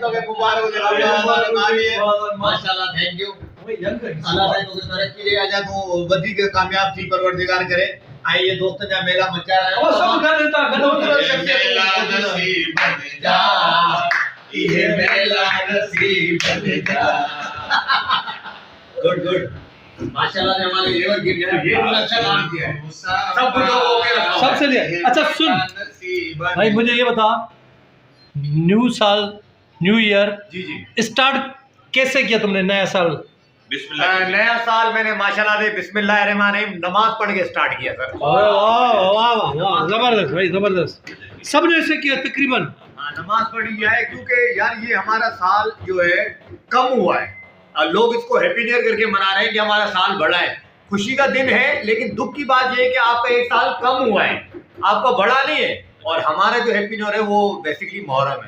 के मुबारक हो जाए माशाल्लाह, थैंक यू। अल्लाह ताला को तरक्की दे, आजा तो बदी के कामयाब थी परवरदिगार करे। आइए दोस्तों, जा मेला मचा रहा है वो सब गा देता मेला नसीब बन जा, ये मेला नसीब बन जा। गुड गुड, माशाल्लाह ने हमारे लेवल गिर गया, ये भी अच्छा काम किया है। सब कुछ हो गया, सबसे लिए। अच्छा सुन भाई, मुझे ये बता, न्यू साल, न्यू ईयर जी जी स्टार्ट कैसे किया तुमने नया साल? नया साल मैंने माशाल्लाह से बिस्मिल्लाहिर्रहमानिर्रहीम नमाज पढ़ के स्टार्ट किया सर। वाह वाह वाह, जबरदस्त भाई, जबरदस्त। सबने ऐसे किया तकरीबन। हाँ, नमाज पढ़ी है क्योंकि यार ये हमारा साल जो है कम हुआ है और लोग इसको हैप्पी न्यू ईयर करके मना रहे हैं कि हमारा साल बढ़ा है। खुशी का दिन है, लेकिन दुख की बात ये है कि आपका एक साल कम हुआ है, आपका बढ़ा नहीं है। और हमारा जो हैप्पी न्यू ईयर है वो बेसिकली मुहर्रम है।